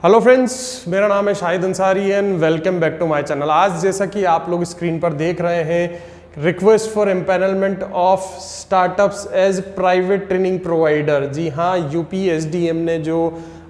Hello friends, मेरा नाम है Shahid Ansari and welcome back to my channel. आज जैसा कि आप लोग स्क्रीन पर देख रहे हैं, request for empanelment of startups as private training provider. जी हाँ, यूपीएसडीएम ने जो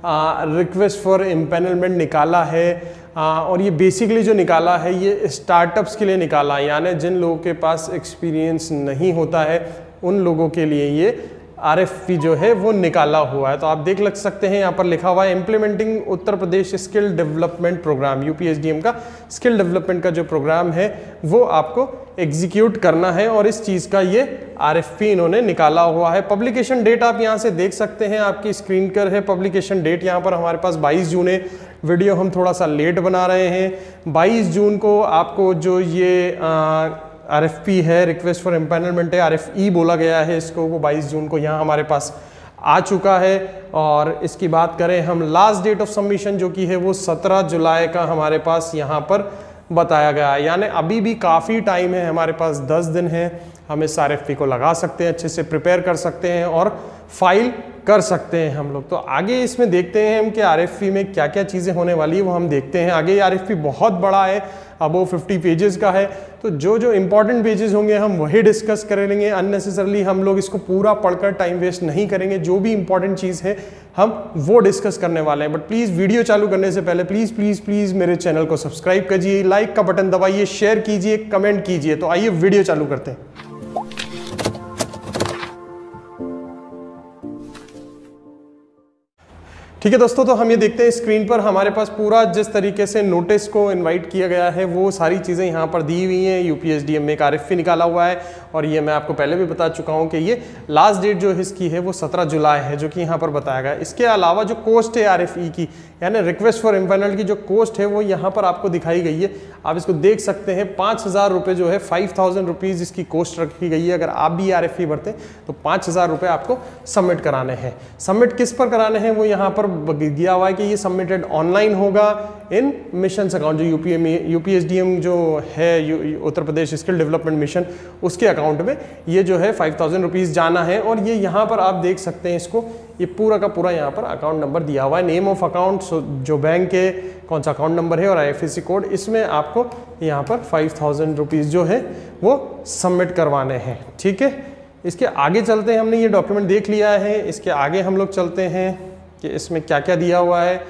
रिक्वेस्ट फॉर एम्पैनलमेंट निकाला है और ये बेसिकली जो निकाला है ये स्टार्टअप्स के लिए निकाला है, यानी जिन लोगों के पास एक्सपीरियंस नहीं होता है उन लोगों के लिए ये आरएफपी जो है वो निकाला हुआ है। तो आप देख लग सकते हैं यहाँ पर लिखा हुआ है इम्प्लीमेंटिंग उत्तर प्रदेश स्किल डेवलपमेंट प्रोग्राम। यूपीएसडीएम का स्किल डेवलपमेंट का जो प्रोग्राम है वो आपको एग्जीक्यूट करना है और इस चीज़ का ये आरएफपी इन्होंने निकाला हुआ है। पब्लिकेशन डेट आप यहाँ से देख सकते हैं, आपकी स्क्रीन पर है पब्लिकेशन डेट। यहाँ पर हमारे पास 22 जून है। वीडियो हम थोड़ा सा लेट बना रहे हैं। 22 जून को आपको जो ये आरएफपी है, रिक्वेस्ट फॉर एम्पैनलमेंट है, आरएफई बोला गया है इसको, वो 22 जून को यहाँ हमारे पास आ चुका है। और इसकी बात करें हम, लास्ट डेट ऑफ सबमिशन जो कि है वो 17 जुलाई का हमारे पास यहाँ पर बताया गया है। यानी अभी भी काफ़ी टाइम है, हमारे पास 10 दिन है। हम इस आरएफपी को लगा सकते हैं, अच्छे से प्रिपेयर कर सकते हैं और फाइल कर सकते हैं हम लोग। तो आगे इसमें देखते हैं हम कि आरएफपी में क्या क्या चीज़ें होने वाली है वो हम देखते हैं। आगे आरएफपी बहुत बड़ा है, अबव 50 पेजेस का है, तो जो जो इंपॉर्टेंट पेजेस होंगे हम वही डिस्कस करेंगे। अननेसेसरली हम लोग इसको पूरा पढ़कर टाइम वेस्ट नहीं करेंगे। जो भी इंपॉर्टेंट चीज़ है हम वो डिस्कस करने वाले हैं। बट प्लीज़ वीडियो चालू करने से पहले प्लीज़ प्लीज़ प्लीज़ मेरे चैनल को सब्सक्राइब कीजिए, लाइक का बटन दबाइए, शेयर कीजिए, कमेंट कीजिए। तो आइए वीडियो चालू करते हैं। ठीक है दोस्तों, तो हम ये देखते हैं स्क्रीन पर हमारे पास पूरा जिस तरीके से नोटिस को इनवाइट किया गया है वो सारी चीज़ें यहाँ पर दी हुई हैं। यूपीएसडीएम में एक आरएफपी निकाला हुआ है और ये मैं आपको पहले भी बता चुका हूँ कि ये लास्ट डेट जो इसकी है वो 17 जुलाई है, जो कि यहाँ पर बताया गया है। इसके अलावा जो कॉस्ट है आरएफई की, यानी रिक्वेस्ट फॉर एम्पैनल की जो कॉस्ट है वो यहाँ पर आपको दिखाई गई है। आप इसको देख सकते हैं, 5,000 रुपये जो है, 5,000 रुपीज़ इसकी कॉस्ट रखी गई है। अगर आप भी आरएफई भरते हैं तो 5,000 रुपये आपको सबमिट कराने हैं। सबमिट किस पर कराने हैं वो यहाँ पर दिया हुआ है कि ये सबमिटेड ऑनलाइन होगा इन मिशंस अकाउंट, जो यूपीएसडीएम जो है उत्तर प्रदेश स्किल डेवलपमेंट मिशन, उसके अकाउंट में ये जो है 5,000 रुपीज़ जाना है। और ये यहाँ पर आप देख सकते हैं इसको, ये पूरा का पूरा यहाँ पर अकाउंट नंबर दिया हुआ है, नेम ऑफ अकाउंट, जो बैंक है, कौन सा अकाउंट नंबर है और आईएफएससी कोड। इसमें आपको यहाँ पर 5,000 रुपीज़ जो है वो सबमिट करवाने हैं। ठीक है, इसके आगे चलते हैं। हमने ये डॉक्यूमेंट देख लिया है, इसके आगे हम लोग चलते हैं कि इसमें क्या क्या दिया हुआ है।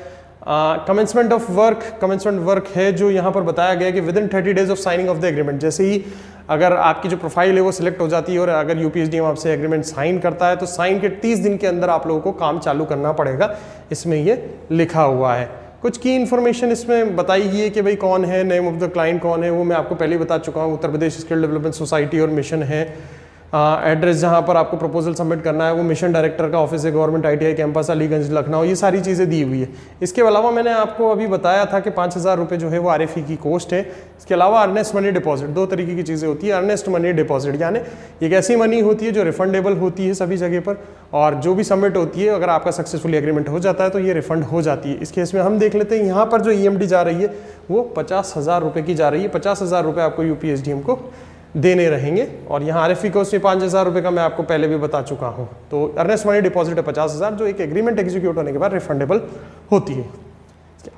Commencement of work, commencement work है जो यहाँ पर बताया गया कि with in 30 days of signing off the agreement. जैसे ही अगर आपकी जो प्रोफाइल है वो सिलेक्ट हो जाती है और अगर यूपीएसडीएम आपसे एग्रीमेंट साइन करता है तो साइन के 30 दिन के अंदर आप लोगों को काम चालू करना पड़ेगा। इसमें ये लिखा हुआ है। कुछ की इन्फॉर्मेशन इसमें बताई गई है कि भाई कौन है, नेम ऑफ द क्लाइंट कौन है, वो मैं आपको पहले ही बता चुका हूँ। उत्तर प्रदेश स्किल डेवलपमेंट सोसाइटी और मिशन है। एड्रेस जहाँ पर आपको प्रपोजल सबमिट करना है वो मिशन डायरेक्टर का ऑफिस है, government ITI campus Aliganj Lucknow. ये सारी चीज़ें दी हुई है। इसके अलावा मैंने आपको अभी बताया था कि 5,000 रुपये जो है वो आरएफई की कॉस्ट है। इसके अलावा अर्नेस्ट मनी डिपॉजिट, दो तरीके की चीज़ें होती है। अर्नेस्ट मनी डिपॉजिट यानी एक ऐसी मनी होती है जो रिफंडेबल होती है सभी जगह पर, और जो भी सबमिट होती है अगर आपका सक्सेसफुली एग्रीमेंट हो जाता है तो ये रिफंड हो जाती है। इस केस में हम देख लेते हैं, यहाँ पर जो ईएमडी जा रही है वो 50,000 रुपये की जा रही है। 50,000 रुपये आपको यूपीएसडीएम को देने रहेंगे। और यहाँ आरएफई कॉस्ट 5,000 रुपये का मैं आपको पहले भी बता चुका हूँ। तो अर्नेस्ट मनी डिपॉजिट है 50,000, जो एक एग्रीमेंट एग्जीक्यूट होने के बाद रिफंडेबल होती है।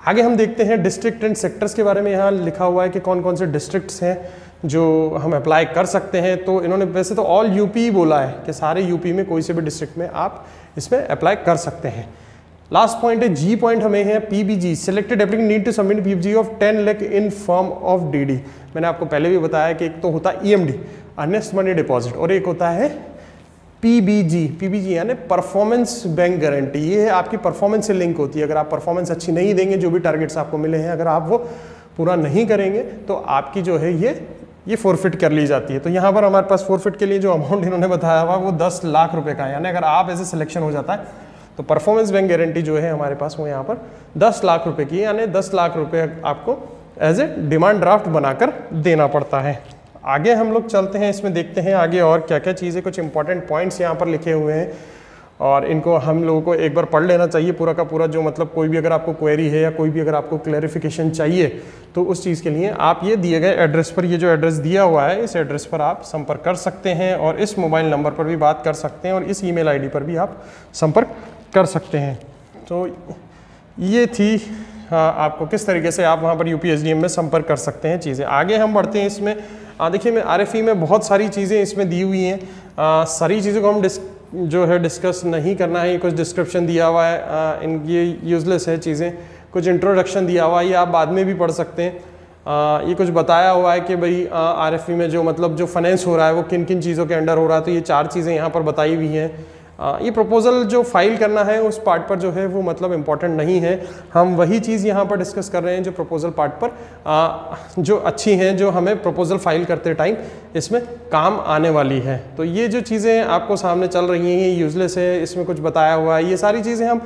आगे हम देखते हैं डिस्ट्रिक्ट एंड सेक्टर्स के बारे में। यहाँ लिखा हुआ है कि कौन कौन से डिस्ट्रिक्ट्स हैं जो हम अप्लाई कर सकते हैं। तो इन्होंने वैसे तो ऑल यूपी बोला है कि सारे यूपी में कोई से भी डिस्ट्रिक्ट में आप इसमें अप्लाई कर सकते हैं। लास्ट पॉइंट है जी पॉइंट, हमें है PBG, selected applicant need to submit PBG of 10 lakh in form of DD. मैंने आपको पहले भी बताया कि एक तो होता है ईएमडी, अर्नेस्ट मनी डिपॉजिट, और एक होता है पीबीजी। पीबीजी यानी परफॉर्मेंस बैंक गारंटी। ये है आपकी परफॉर्मेंस से लिंक होती है। अगर आप परफॉर्मेंस अच्छी नहीं देंगे, जो भी टारगेट्स आपको मिले हैं अगर आप वो पूरा नहीं करेंगे तो आपकी जो है ये फॉरफिट कर ली जाती है। तो यहाँ पर हमारे पास फॉरफिट के लिए जो अमाउंट इन्होंने बताया हुआ वो 10 लाख रुपये का है। यानी अगर आप ऐसे सिलेक्शन हो जाता है तो परफॉर्मेंस बैंक गारंटी जो है हमारे पास वो यहाँ पर 10 लाख रुपए की, यानी 10 लाख रुपए आपको एज ए डिमांड ड्राफ्ट बनाकर देना पड़ता है। आगे हम लोग चलते हैं, इसमें देखते हैं आगे और क्या क्या चीज़ें। कुछ इंपॉर्टेंट पॉइंट्स यहाँ पर लिखे हुए हैं और इनको हम लोगों को एक बार पढ़ लेना चाहिए पूरा का पूरा। जो मतलब कोई भी अगर आपको क्वेरी है या कोई भी अगर आपको क्लैरिफिकेशन चाहिए तो उस चीज़ के लिए आप ये दिए गए एड्रेस पर, ये जो एड्रेस दिया हुआ है इस एड्रेस पर आप संपर्क कर सकते हैं और इस मोबाइल नंबर पर भी बात कर सकते हैं और इस ईमेल आईडी पर भी आप संपर्क कर सकते हैं। तो ये थी आपको किस तरीके से आप वहाँ पर यूपीएसडीएम में संपर्क कर सकते हैं चीज़ें। आगे हम बढ़ते हैं इसमें। देखिए मैं आरएफई में बहुत सारी चीज़ें इसमें दी हुई हैं, सारी चीज़ों को हम जो है डिस्कस नहीं करना है। ये कुछ डिस्क्रिप्शन दिया हुआ है, ये यूजलेस है चीज़ें, कुछ इंट्रोडक्शन दिया हुआ है, ये आप बाद में भी पढ़ सकते हैं। ये कुछ बताया हुआ है कि भाई आरएफई में जो मतलब जो फाइनेंस हो रहा है वो किन किन चीज़ों के अंडर हो रहा है, तो ये 4 चीज़ें यहाँ पर बताई हुई हैं। ये प्रपोजल जो फाइल करना है उस पार्ट पर जो है वो मतलब इम्पॉर्टेंट नहीं है, हम वही चीज़ यहाँ पर डिस्कस कर रहे हैं जो प्रपोजल पार्ट पर जो अच्छी हैं, जो हमें प्रपोजल फाइल करते टाइम इसमें काम आने वाली है। तो ये जो चीज़ें आपको सामने चल रही हैं ये यूजलेस है, इसमें कुछ बताया हुआ है। ये सारी चीज़ें हम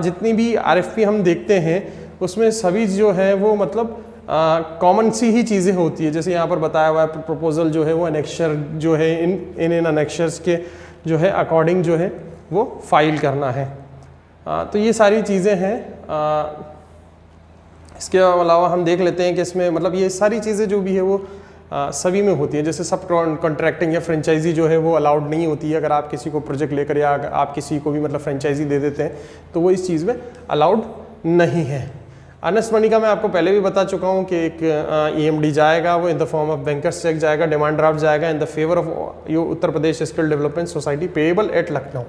जितनी भी आरएफपी हम देखते हैं उसमें सभी जो है वो मतलब कॉमन सी ही चीज़ें होती है। जैसे यहाँ पर बताया हुआ है प्रपोजल जो है वो अनेक्शर जो है इन अनेक्शर्स के जो है अकॉर्डिंग जो है वो फाइल करना है। तो ये सारी चीज़ें हैं। इसके अलावा हम देख लेते हैं कि इसमें मतलब ये सारी चीज़ें जो भी है वो सभी में होती है। जैसे सब कॉन्ट्रैक्टिंग या फ्रेंचाइजी जो है वो अलाउड नहीं होती है। अगर आप किसी को प्रोजेक्ट लेकर या अगर आप किसी को भी मतलब फ्रेंचाइजी दे देते हैं तो वो इस चीज़ में अलाउड नहीं है। अर्नेस्ट मनी का मैं आपको पहले भी बता चुका हूँ कि एक EMD जाएगा, वो in the form of bankers cheque जाएगा, डिमांड ड्राफ्ट जाएगा in the favour of yo Uttar Pradesh skill development society payable at Lucknow.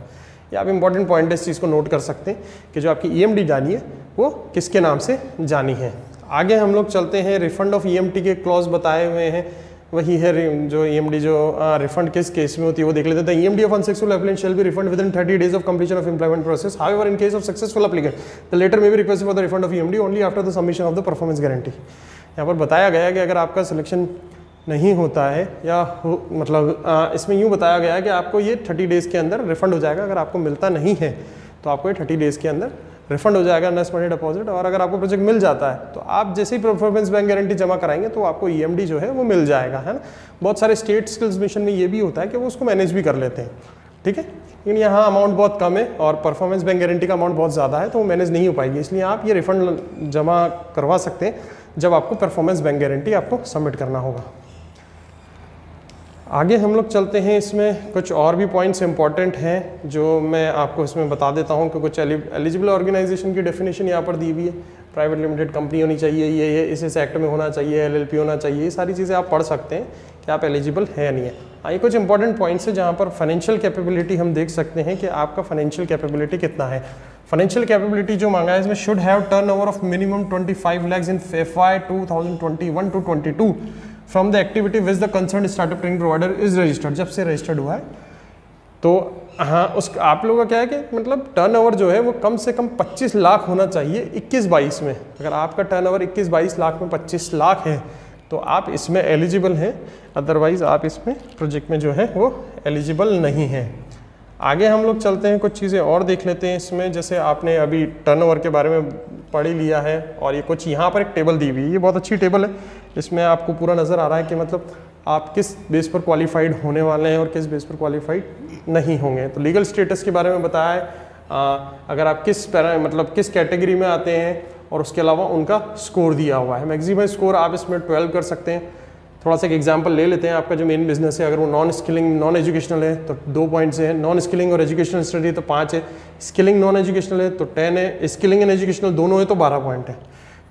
ये आप इंपॉर्टेंट पॉइंट इस चीज़ को नोट कर सकते हैं कि जो आपकी EMD जानी है वो किसके नाम से जानी है। आगे हम लोग चलते हैं, रिफंड ऑफ EMT के क्लॉज बताए हुए हैं, वही है जो EMD जो रिफंड किस केस में होती है वो देख लेते हैं। EMD of unsuccessful applicant shall be refund with in 30 days of completion of employment process. However in case of successful applicant the latter may be requested for the refund of EMD only after the submission of the performance guarantee. यहाँ पर बताया गया है कि अगर आपका selection नहीं होता है या मतलब इसमें यूँ बताया गया है कि आपको ये 30 days के अंदर रिफंड हो जाएगा। अगर आपको मिलता नहीं है तो आपको ये 30 days के अंदर रिफंड हो जाएगा अर्नेस्ट मनी डिपॉजिट। और अगर आपको प्रोजेक्ट मिल जाता है तो आप जैसे ही परफॉर्मेंस बैंक गारंटी जमा कराएंगे तो आपको EMD जो है वो मिल जाएगा, है ना। बहुत सारे स्टेट स्किल्स मिशन में ये भी होता है कि वो उसको मैनेज भी कर लेते हैं, ठीक है। लेकिन यहाँ अमाउंट बहुत कम है और परफॉर्मेंस बैंक गारंटी का अमाउंट बहुत ज़्यादा है तो वो मैनेज नहीं हो पाएगी, इसलिए आप ये रिफंड जमा करवा सकते हैं जब आपको परफॉर्मेंस बैंक गारंटी आपको सबमिट करना होगा। आगे हम लोग चलते हैं, इसमें कुछ और भी पॉइंट्स इंपॉर्टेंट हैं जो मैं आपको इसमें बता देता हूं कि कुछ एलिजिबल ऑर्गेनाइजेशन की डेफिनेशन यहाँ पर दी हुई है। प्राइवेट लिमिटेड कंपनी होनी चाहिए, ये इस एक्ट में होना चाहिए, LLP होना चाहिए, ये सारी चीज़ें आप पढ़ सकते हैं कि आप एलिजिबल है या नहीं है। ये कुछ इंपॉर्टेंट पॉइंट्स है जहाँ पर फाइनेंशियल कैपेबिलिटी हम देख सकते हैं कि आपका फाइनेंशियल कैपेबिलिटी कितना है। फाइनेंशियल कैपेबिलिटी जो मांगा है इसमें should have turnover of minimum 25 lakhs in FY 2021-22 from the activity which the concern startup training provider is registered. जब से रजिस्टर्ड हुआ है तो हाँ उस आप लोगों का क्या है कि मतलब टर्नओवर जो है वो कम से कम 25 लाख होना चाहिए 21-22 में। अगर आपका टर्नओवर 21-22 लाख में 25 लाख है तो आप इसमें एलिजिबल हैं, अदरवाइज आप इसमें प्रोजेक्ट में जो है वो एलिजिबल नहीं है। आगे हम लोग चलते हैं, कुछ चीज़ें और देख लेते हैं इसमें। जैसे आपने अभी टर्नओवर के बारे में पढ़ ही लिया है और ये कुछ यहाँ पर एक टेबल दी हुई है, ये बहुत अच्छी टेबल है। इसमें आपको पूरा नज़र आ रहा है कि मतलब आप किस बेस पर क्वालिफाइड होने वाले हैं और किस बेस पर क्वालिफाइड नहीं होंगे। तो लीगल स्टेटस के बारे में बताया है, अगर आप किस कैटेगरी में आते हैं और उसके अलावा उनका स्कोर दिया हुआ है। मैक्सिमम स्कोर आप इसमें 12 कर सकते हैं। थोड़ा सा एक एग्जांपल ले लेते हैं, आपका जो मेन बिजनेस है अगर वो नॉन स्किलिंग नॉन एजुकेशनल है तो 2 पॉइंट्स है, नॉन स्किलिंग और एजुकेशनल स्टडी तो 5 है, स्किलिंग नॉन एजुकेशनल है तो 10 है, स्किलिंग एंड एजुकेशनल दोनों है तो 12 पॉइंट है।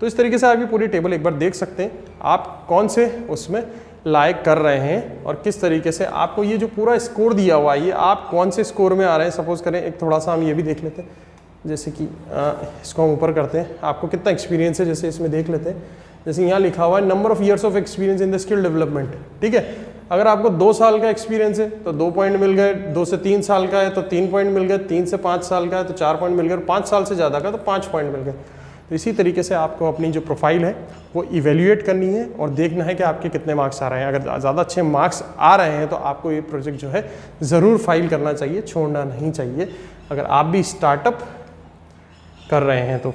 तो इस तरीके से आप ये पूरी टेबल एक बार देख सकते हैं आप कौन से उसमें लायक कर रहे हैं और किस तरीके से आपको ये जो पूरा स्कोर दिया हुआ है ये आप कौन से स्कोर में आ रहे हैं। सपोज करें एक थोड़ा सा हम ये भी देख लेते हैं, जैसे कि इसको हम ऊपर करते हैं, आपको कितना एक्सपीरियंस है जैसे इसमें देख लेते हैं। जैसे यहाँ लिखा हुआ है number of years of experience in the skill development, ठीक है। अगर आपको 2 साल का एक्सपीरियंस है तो 2 पॉइंट मिल गए, 2 से 3 साल का है तो 3 पॉइंट मिल गए, 3 से 5 साल का है तो 4 पॉइंट मिल गए, 5 साल से ज़्यादा का तो 5 पॉइंट मिल गए। तो इसी तरीके से आपको अपनी जो प्रोफाइल है वो इवेल्युएट करनी है और देखना है कि आपके कितने मार्क्स आ रहे हैं। अगर ज़्यादा अच्छे मार्क्स आ रहे हैं तो आपको ये प्रोजेक्ट जो है ज़रूर फाइल करना चाहिए, छोड़ना नहीं चाहिए अगर आप भी स्टार्टअप कर रहे हैं तो,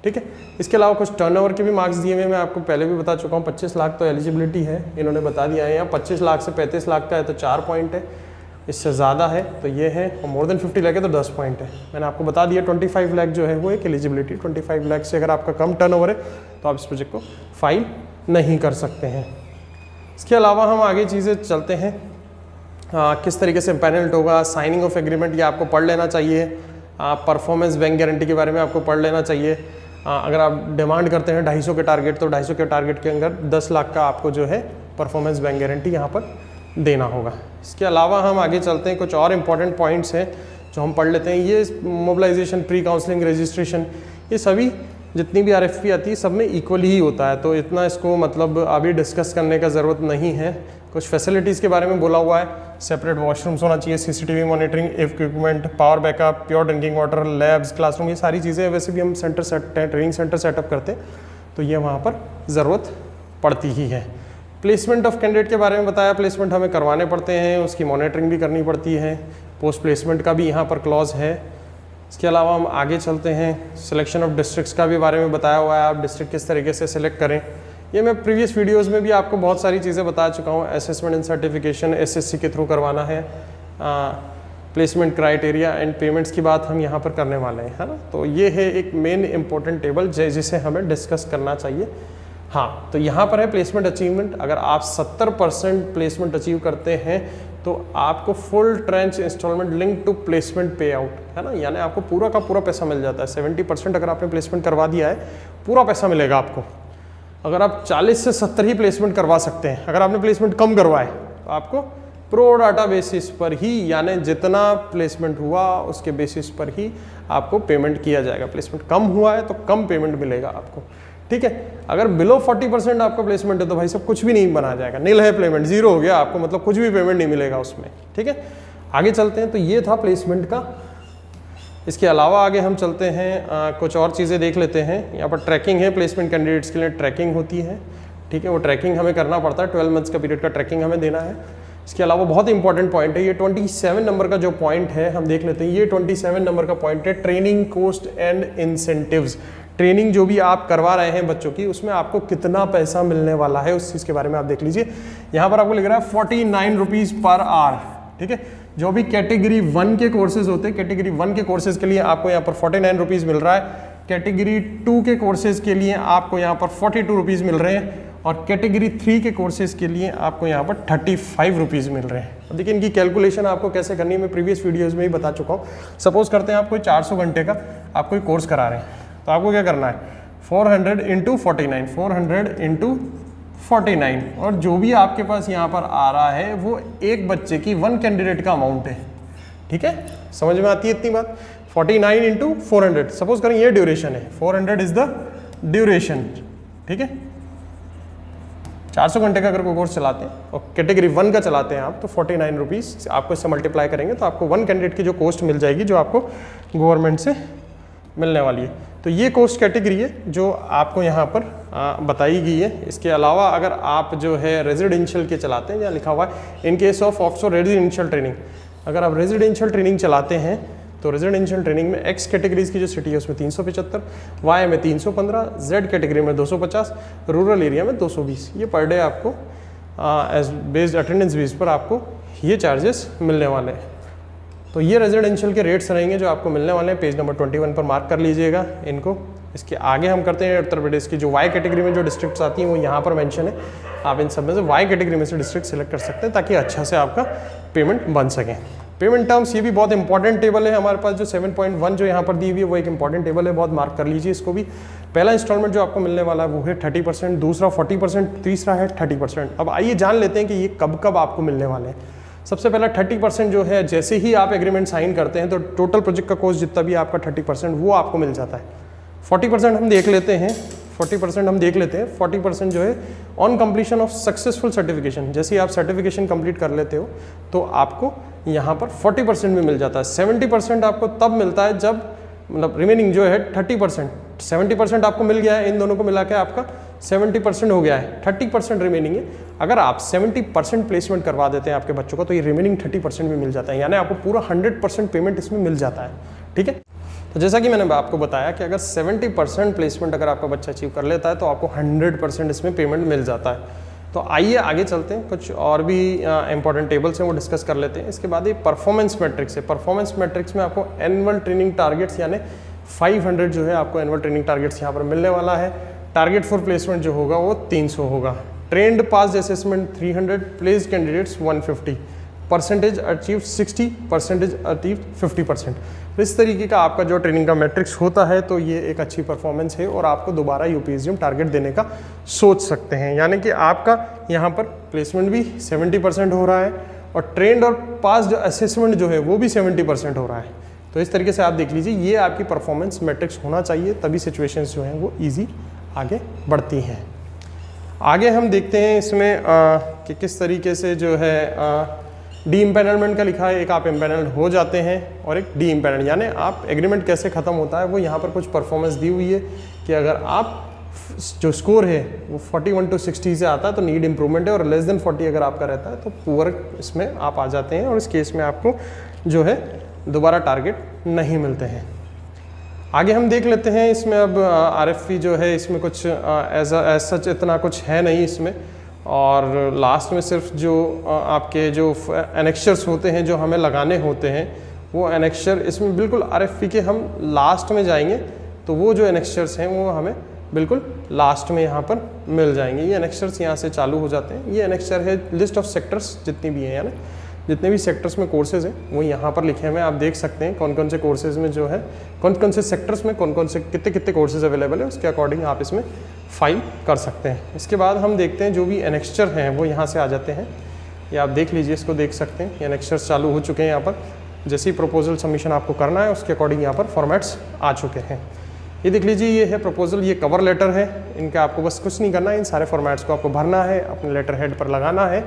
ठीक है। इसके अलावा कुछ टर्नओवर के भी मार्क्स दिए हुए मैं आपको पहले भी बता चुका हूँ। 25 लाख तो एलिजिबिलिटी है, इन्होंने बता दिया है। यहाँ 25 लाख से 35 लाख का है तो 4 पॉइंट है, इससे ज़्यादा है तो ये है, और मोर देन 50 लाख है तो 10 पॉइंट है। मैंने आपको बता दिया 25 लाख जो है वो एक एलिजिबिलिटी। 25 लाख से अगर आपका कम टर्नओवर है तो आप इस प्रोजेक्ट को फाइल नहीं कर सकते हैं। इसके अलावा हम आगे चीज़ें चलते हैं, किस तरीके से पैनल्ट होगा, साइनिंग ऑफ एग्रीमेंट ये आपको पढ़ लेना चाहिए। परफॉर्मेंस बैंक गारंटी के बारे में आपको पढ़ लेना चाहिए। अगर आप डिमांड करते हैं 250 के टारगेट, तो 250 के टारगेट के अंदर 10 लाख का आपको जो है परफॉर्मेंस बैंक गारंटी यहाँ पर देना होगा। इसके अलावा हम आगे चलते हैं, कुछ और इम्पॉर्टेंट पॉइंट्स हैं जो हम पढ़ लेते हैं। ये मोबिलाइजेशन, प्री काउंसलिंग, रजिस्ट्रेशन, ये सभी जितनी भी RFP आती है सब में इक्वली ही होता है, तो इतना इसको मतलब अभी डिस्कस करने का ज़रूरत नहीं है। कुछ फैसिलिटीज़ के बारे में बोला हुआ है, सेपरेट वॉशरूम्स होना चाहिए, CCTV monitoring equipment, power backup, pure drinking water, labs, classroom, ये सारी चीज़ें वैसे भी हम ट्रेनिंग सेंटर सेटअप करते हैं तो ये वहाँ पर ज़रूरत पड़ती ही है। प्लेसमेंट ऑफ कैंडिडेट के बारे में बताया, प्लेसमेंट हमें करवाने पड़ते हैं, उसकी मॉनिटरिंग भी करनी पड़ती है, पोस्ट प्लेसमेंट का भी यहाँ पर क्लॉज है। इसके अलावा हम आगे चलते हैं, सिलेक्शन ऑफ डिस्ट्रिक्ट्स का भी बारे में बताया हुआ है, आप डिस्ट्रिक्ट किस तरीके से सिलेक्ट करें। ये मैं प्रीवियस वीडियोस में भी आपको बहुत सारी चीज़ें बता चुका हूँ। असेसमेंट एंड सर्टिफिकेशन SSC के थ्रू करवाना है, प्लेसमेंट क्राइटेरिया एंड पेमेंट्स की बात हम यहाँ पर करने वाले हैं, है ना। तो ये है एक मेन इंपॉर्टेंट टेबल जिसे हमें डिस्कस करना चाहिए। हाँ, तो यहाँ पर है प्लेसमेंट अचीवमेंट। अगर आप 70% प्लेसमेंट अचीव करते हैं तो आपको full tranche installment link to placement pay out, है ना, यानी आपको पूरा का पूरा पैसा मिल जाता है। 70% अगर आपने प्लेसमेंट करवा दिया है, पूरा पैसा मिलेगा आपको। अगर आप 40 से 70 ही प्लेसमेंट करवा सकते हैं, अगर आपने प्लेसमेंट कम करवाए तो आपको प्रो डाटा बेसिस पर ही, यानी जितना प्लेसमेंट हुआ उसके बेसिस पर ही आपको पेमेंट किया जाएगा। प्लेसमेंट कम हुआ है तो कम पेमेंट मिलेगा आपको, ठीक है। अगर बिलो 40% आपका प्लेसमेंट है तो भाई सब कुछ भी नहीं बना जाएगा, नील है पेमेंट, जीरो हो गया आपको, मतलब कुछ भी पेमेंट नहीं मिलेगा उसमें, ठीक है। आगे चलते हैं, तो ये था प्लेसमेंट का। इसके अलावा आगे हम चलते हैं, कुछ और चीज़ें देख लेते हैं। यहाँ पर ट्रैकिंग है, प्लेसमेंट कैंडिडेट्स के लिए ट्रैकिंग होती है, ठीक है। वो ट्रैकिंग हमें करना पड़ता है, 12 मंथ्स का पीरियड का ट्रैकिंग हमें देना है। इसके अलावा बहुत इंपॉर्टेंट पॉइंट है, ये 27 नंबर का जो पॉइंट है हम देख लेते हैं। ये 27 नंबर का पॉइंट है, training cost and incentives. Training जो भी आप करवा रहे हैं बच्चों की, उसमें आपको कितना पैसा मिलने वाला है उस चीज़ के बारे में आप देख लीजिए। यहाँ पर आपको लिख रहा है 49 रुपीज़ पर आवर, ठीक है। जो भी कैटेगरी 1 के कोर्सेज होते हैं, कैटेगरी 1 के कोर्सेज के लिए आपको यहाँ पर 49 रुपीज़ मिल रहा है। कैटेगरी 2 के कोर्सेज के लिए आपको यहाँ पर 42 रुपीज़ मिल रहे हैं, और कैटेगरी 3 के कोर्सेज के लिए आपको यहाँ पर 35 रुपीज़ मिल रहे हैं। अब देखिए इनकी कैलकुलेशन आपको कैसे करनी है, मैं प्रीवियस वीडियोज़ में ही बता चुका हूँ। सपोज करते हैं आप कोई 400 घंटे का आप कोई कोर्स करा रहे हैं, तो आपको क्या करना है, 400 इंटू 49, 400 इंटू 49, और जो भी आपके पास यहाँ पर आ रहा है वो एक बच्चे की 1 कैंडिडेट का अमाउंट है, ठीक है। समझ में आती है इतनी बात। 49 इंटू 400, सपोज करें ये ड्यूरेशन है, 400 इज द ड्यूरेशन, ठीक है। 400 घंटे का अगर कोई कोर्स चलाते हैं और कैटेगरी 1 का चलाते हैं आप, तो 49 रुपीज़ आपको इससे मल्टीप्लाई करेंगे तो आपको 1 कैंडिडेट की जो कॉस्ट मिल जाएगी, जो आपको गवर्नमेंट से मिलने वाली है। तो ये कॉस्ट कैटेगरी है जो आपको यहाँ पर बताई गई है। इसके अलावा अगर आप जो है रेजिडेंशियल के चलाते हैं, जहाँ लिखा हुआ है इन case of offshore residential training, अगर आप रेजिडेंशियल ट्रेनिंग चलाते हैं तो रेजिडेंशियल ट्रेनिंग में एक्स कैटेगरीज की जो सिटी है उसमें 375, वाई में 315, जेड कैटेगरी में 250, रूरल एरिया में 220। ये पर डे आपको एज बेस्ड अटेंडेंस बेस पर आपको ये चार्जेस मिलने वाले हैं। तो ये रेजिडेंशियल के रेट्स रहेंगे जो आपको मिलने वाले हैं। पेज नंबर 21 पर मार्क कर लीजिएगा इनको। इसके आगे हम करते हैं उत्तर प्रदेश की जो वाई कैटेगरी में जो डिस्ट्रिक्ट्स आती हैं वो यहाँ पर मेंशन है। आप इन सब में से वाई कैटेगरी में से डिस्ट्रिक्ट सेलेक्ट कर सकते हैं ताकि अच्छा से आपका पेमेंट बन सके। पेमेंट टर्म्स ये भी बहुत इंपॉर्टेंट टेबल है हमारे पास, जो 7.1 जो यहाँ पर दी हुई है वो एक इंपॉर्टेंट टेबल है, बहुत मार्क कर लीजिए इसको भी। पहला इंस्टॉलमेंट जो आपको मिलने वाला है वो है 30%, दूसरा 40%, तीसरा है 30%। अब आइए जान लेते हैं कि ये कब कब आपको मिलने वाले हैं। सबसे पहला 30% जो है, जैसे ही आप एग्रीमेंट साइन करते हैं तो टोटल प्रोजेक्ट का कॉस्ट जितना भी आपका 30% वो आपको मिल जाता है। 40% हम देख लेते हैं, 40% जो है on completion of successful certification. जैसे ही आप सर्टिफिकेशन कंप्लीट कर लेते हो तो आपको यहाँ पर 40% भी मिल जाता है। 70% आपको तब मिलता है जब मतलब रिमेनिंग जो है 30%, 70% आपको मिल गया है, इन दोनों को मिला के आपका 70% हो गया है, 30% रिमेनिंग है। अगर आप 70% प्लेसमेंट करवा देते हैं आपके बच्चों को तो ये रिमेनिंग 30% भी मिल जाता है, यानी आपको पूरा 100% पेमेंट इसमें मिल जाता है। ठीक है, तो जैसा कि मैंने आपको बताया कि अगर 70% प्लेसमेंट अगर आपका बच्चा अचीव कर लेता है तो आपको 100% इसमें पेमेंट मिल जाता है। तो आइए आगे चलते हैं, कुछ और भी इंपॉर्टेंट टेबल्स हैं वो डिस्कस कर लेते हैं। इसके बाद ये परफॉर्मेंस मैट्रिक्स है। परफॉर्मेंस मैट्रिक्स में आपको एनुअल ट्रेनिंग टारगेट्स यानी 500 जो है आपको एनुअल ट्रेनिंग टारगेट्स यहाँ पर मिलने वाला है। टारगेट फॉर प्लेसमेंट जो होगा वो 300 होगा। Trained pass assessment 300, placed candidates 150, percentage achieve 60, percentage achieve 50%। तो इस तरीके का आपका जो ट्रेनिंग का मैट्रिक्स होता है, तो ये एक अच्छी परफॉर्मेंस है और आपको दोबारा यूपीएसडीएम टारगेट देने का सोच सकते हैं। यानी कि आपका यहाँ पर प्लेसमेंट भी 70% हो रहा है और ट्रेंड और पास्ड असेसमेंट जो है वो भी 70% हो रहा है। तो इस तरीके से आप देख लीजिए, ये आपकी परफॉर्मेंस मैट्रिक्स होना चाहिए, तभी सिचुएशंस जो हैं वो ईजी आगे बढ़ती हैं। आगे हम देखते हैं इसमें कि किस तरीके से जो है डी इम्पैनलमेंट का लिखा है। एक आप इम्पैनल्ड हो जाते हैं और एक डी इम्पैनल्ड, यानी आप एग्रीमेंट कैसे ख़त्म होता है वो यहाँ पर कुछ परफॉर्मेंस दी हुई है कि अगर आप जो स्कोर है वो 41 to 60 से आता है तो नीड इम्प्रूवमेंट है, और लेस देन 40 अगर आपका रहता है तो पुअर इसमें आप आ जाते हैं, और इस केस में आपको जो है दोबारा टारगेट नहीं मिलते हैं। आगे हम देख लेते हैं इसमें अब आरएफपी जो है इसमें कुछ एज सच इतना कुछ है नहीं इसमें, और लास्ट में सिर्फ जो आपके जो एनेक्शर्स होते हैं जो हमें लगाने होते हैं, वो एनेक्शर इसमें बिल्कुल आरएफपी के हम लास्ट में जाएंगे तो वो जो एनेक्शर्स हैं वो हमें बिल्कुल लास्ट में यहाँ पर मिल जाएंगे। ये एनेक्शर्स यहाँ से चालू हो जाते हैं। ये एनेक्शर है लिस्ट ऑफ सेक्टर्स जितनी भी हैं, यानी जितने भी सेक्टर्स में कोर्सेज हैं वो यहाँ पर लिखे हुए हैं। आप देख सकते हैं कौन कौन से कोर्सेज में जो है कौन कौन से सेक्टर्स में कौन कौन से कितने कितने कोर्सेज अवेलेबल है, उसके अकॉर्डिंग आप इसमें फाइल कर सकते हैं। इसके बाद हम देखते हैं जो भी एनेक्स्चर हैं वो यहाँ से आ जाते हैं। ये आप देख लीजिए, इसको देख सकते हैं, ये एनेक्स्चर्स चालू हो चुके हैं। यहाँ पर जैसे ही प्रपोजल सबमिशन आपको करना है उसके अकॉर्डिंग यहाँ पर फॉर्मेट्स आ चुके हैं। ये देख लीजिए, ये है प्रपोजल, ये कवर लेटर है। इनका आपको बस कुछ नहीं करना है, इन सारे फॉर्मेट्स को आपको भरना है, अपने लेटर हेड पर लगाना है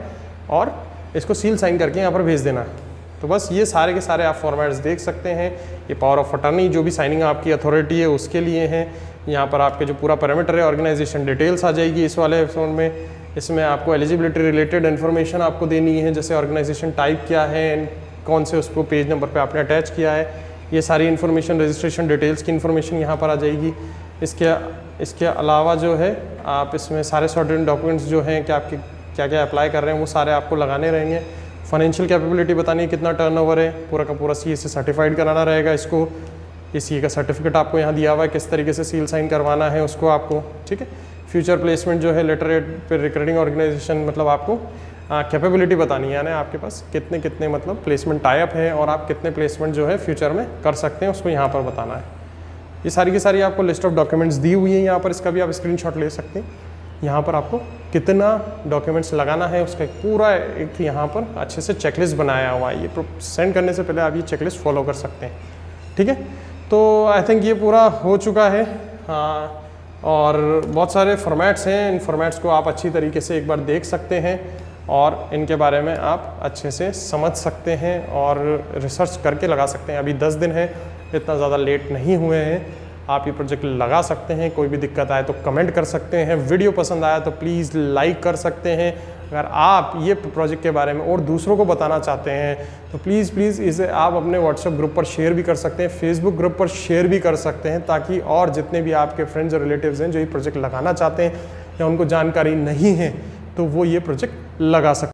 और इसको सील साइन करके यहाँ पर भेज देना है। तो बस ये सारे के सारे आप फॉर्मेट्स देख सकते हैं। ये पावर ऑफ अटर्नी जो भी साइनिंग आपकी अथॉरिटी है उसके लिए है। यहाँ पर आपके जो पूरा पैरामीटर है, ऑर्गेनाइजेशन डिटेल्स आ जाएगी इस वाले एपिसोड में। इसमें आपको एलिजिबिलिटी रिलेटेड इन्फॉर्मेशन आपको देनी है, जैसे ऑर्गेनाइजेशन टाइप क्या है, कौन से उसको पेज नंबर पे आपने अटैच किया है, ये सारी इन्फॉर्मेशन, रजिस्ट्रेशन डिटेल्स की इन्फॉर्मेशन यहाँ पर आ जाएगी। इसके अलावा जो है आप इसमें सारे सॉर्टेड डॉक्यूमेंट्स जो हैं कि आपके क्या क्या अप्लाई कर रहे हैं वो सारे आपको लगाने रहेंगे। फाइनेंशियल कैपेबिलिटी बतानी है, कितना टर्नओवर है, पूरा का पूरा सीए से सर्टिफाइड कराना रहेगा इसको। ये सीए का सर्टिफिकेट आपको यहाँ दिया हुआ है, किस तरीके से सील साइन करवाना है उसको आपको, ठीक है। फ्यूचर प्लेसमेंट जो है लेटर हेड पर रिकरिंग ऑर्गेनाइजेशन, मतलब आपको कैपेबिलिटी बतानी है, यानी आपके पास कितने कितने मतलब प्लेसमेंट टाइप है और आप कितने प्लेसमेंट जो है फ्यूचर में कर सकते हैं उसको यहाँ पर बताना है। ये सारी की सारी आपको लिस्ट ऑफ डॉक्यूमेंट्स दी हुई है यहाँ पर, इसका भी आप स्क्रीनशॉट ले सकते हैं। यहाँ पर आपको कितना डॉक्यूमेंट्स लगाना है उसका पूरा एक यहाँ पर अच्छे से चेकलिस्ट बनाया हुआ है। ये सेंड करने से पहले आप ये चेकलिस्ट फॉलो कर सकते हैं, ठीक है। तो आई थिंक ये पूरा हो चुका है। हाँ, और बहुत सारे फॉर्मेट्स हैं, इन फॉर्मेट्स को आप अच्छी तरीके से एक बार देख सकते हैं और इनके बारे में आप अच्छे से समझ सकते हैं और रिसर्च करके लगा सकते हैं। अभी 10 दिन है, इतना ज़्यादा लेट नहीं हुए हैं, आप ये प्रोजेक्ट लगा सकते हैं। कोई भी दिक्कत आए तो कमेंट कर सकते हैं, वीडियो पसंद आया तो प्लीज़ लाइक कर सकते हैं। अगर आप ये प्रोजेक्ट के बारे में और दूसरों को बताना चाहते हैं तो प्लीज़ इसे आप अपने व्हाट्सएप ग्रुप पर शेयर भी कर सकते हैं, फेसबुक ग्रुप पर शेयर भी कर सकते हैं, ताकि और जितने भी आपके फ्रेंड्स और रिलेटिव्स हैं जो ये प्रोजेक्ट लगाना चाहते हैं या उनको जानकारी नहीं है तो वो ये प्रोजेक्ट लगा सकते हैं।